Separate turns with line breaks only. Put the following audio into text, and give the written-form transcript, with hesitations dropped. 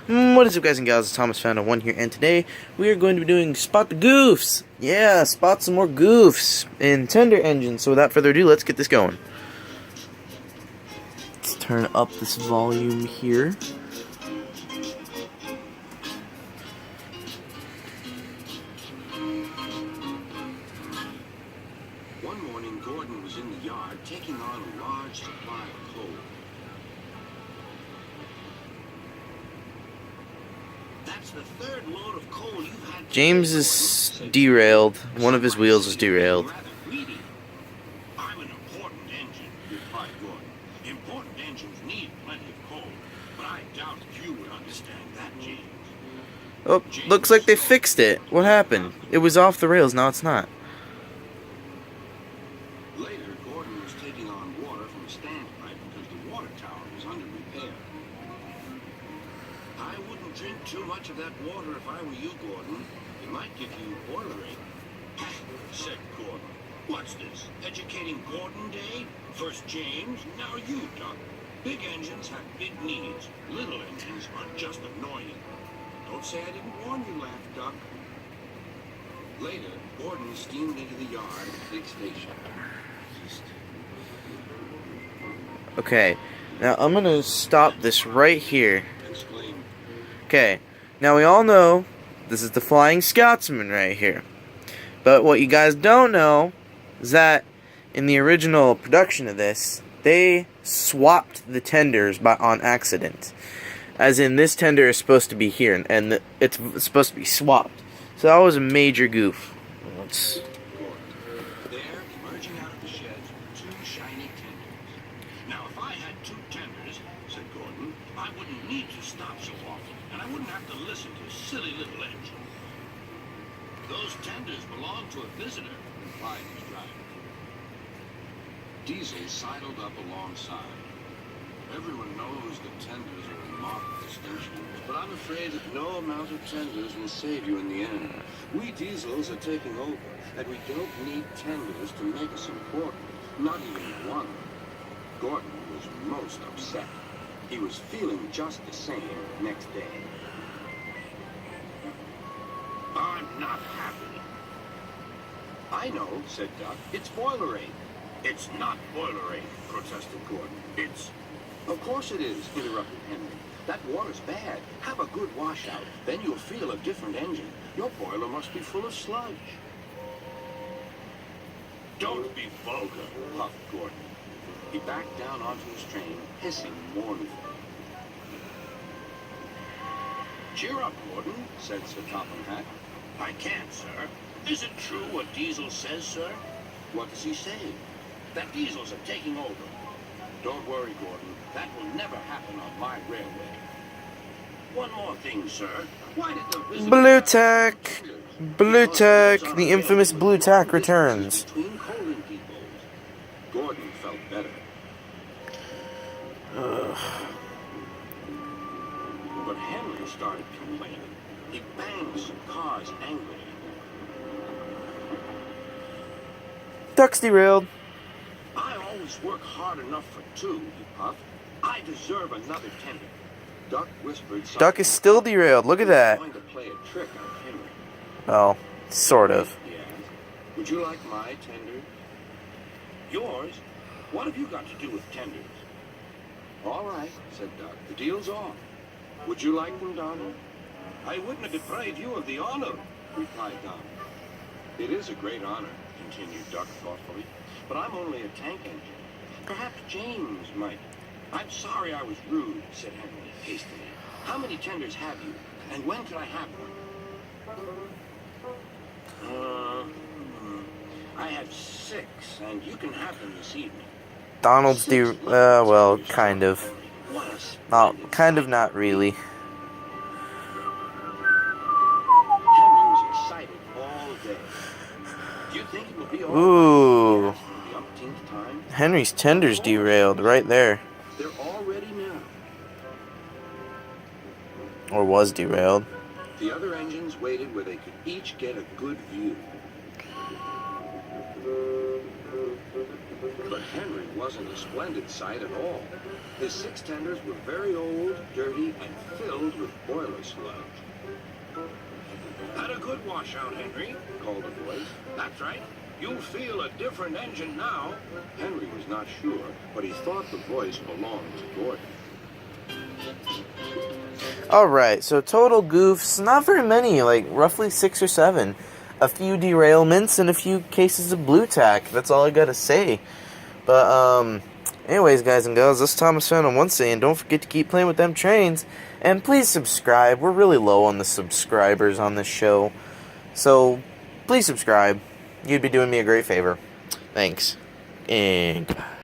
What is up, guys and gals? It's Thomas Found 1 here, and today we are going to be doing Spot the Goofs. Yeah, spot some more Goofs in Tender Engine. So without further ado, let's get this going. Let's turn up this volume here.
One morning, Gordon was in the yard taking on a large supply of coal. That's the third load of coal you've had.
James is derailed. One of his wheels is derailed.
I'm an important engine, replied Gordon. Important engines need plenty of coal, but I doubt if you would understand that, James.
Oh, looks like they fixed it. What happened? It was off the rails, now it's not.
Later, Gordon was taking on water from a standpipe because the water tower was under repair. I wouldn't drink too much of that water if I were you, Gordon. It might give you boilerate, said Gordon. What's this? Educating Gordon Day? First James, now you, Duck. Big engines have big needs. Little engines are just annoying. Don't say I didn't warn you, laughed Duck. Later, Gordon steamed into the yard at the big station.
Okay, now I'm gonna stop this right here.
Exclaimed,
Okay, now we all know this is the Flying Scotsman right here. But what you guys don't know is that in the original production of this, they swapped the tenders on accident. As in, this tender is supposed to be here, and it's supposed to be swapped. So that was a major goof. Let's...
There, emerging out of the sheds, were two shiny tenders. Now, if I had two tenders, said Gordon, I wouldn't need to stop so often, and I wouldn't have to listen to silly little engine. Those tenders belong to a visitor, replied his driver. Diesel sidled up alongside. Everyone knows that tenders are a marked distinction, but I'm afraid that no amount of tenders will save you in the end. We diesels are taking over, and we don't need tenders to make us important, not even one. Gordon was most upset. He was feeling just the same next day. I'm not happy. I know, said Duck. It's boilerate. It's not boilerate, protested Gordon. It's... Of course it is, interrupted Henry. That water's bad. Have a good washout. Then you'll feel a different engine. Your boiler must be full of sludge. Don't be vulgar, puffed Gordon. He backed down onto his train, hissing mournfully. Cheer up, Gordon, said Sir Topham Hatt. I can't, sir. Is it true what Diesel says, sir? What does he say? That Diesels are taking over. Don't worry, Gordon. That will never happen on my railway. One more thing, sir. Why did the visitor...
Blue Tack! Blue Tack! The infamous Blue Tack returns.
Between coaling depots. Gordon felt better. But Henry started complaining. He banged some cars angrily.
Duck's derailed.
I always work hard enough for two, he puffed. I deserve another tender. Duck whispered something.
Duck is still derailed. Look at that.
Going to play a trick on Henry.
Well, sort of.
He asked, would you like my tender? Yours? What have you got to do with tenders? All right, said Duck. The deal's on. Would you like them, Donald? I wouldn't have deprived you of the honor, replied Donald. It is a great honor, continued Duck thoughtfully, but I'm only a tank engine. Perhaps James might. I'm sorry I was rude, said Henry hastily. How many tenders have you, and when can I have them? I have 6, and you can have them this evening.
Donald's well, kind of. No, kind of not really.
Henry was excited all day. Do you think it will be all
Ooh.
right? The umpteenth time?
Henry's tender's derailed right there.
They're all ready now.
Or was derailed.
The other engines waited where they could each get a good view. But Henry wasn't a splendid sight at all. His 6 tenders were very old, dirty, and filled with boiler sludge. Had a good washout, Henry, called a voice. That's right. You'll feel a different engine now. Henry was not sure, but he thought the voice belonged to Gordon.
Alright, so total goofs, not very many, like roughly 6 or 7. A few derailments and a few cases of blue tack. That's all I gotta say. But, anyways, guys and girls, this is Thomas Fan on one saying, don't forget to keep playing with them trains. And please subscribe. We're really low on the subscribers on this show. So, please subscribe. You'd be doing me a great favor. Thanks. And goodbye.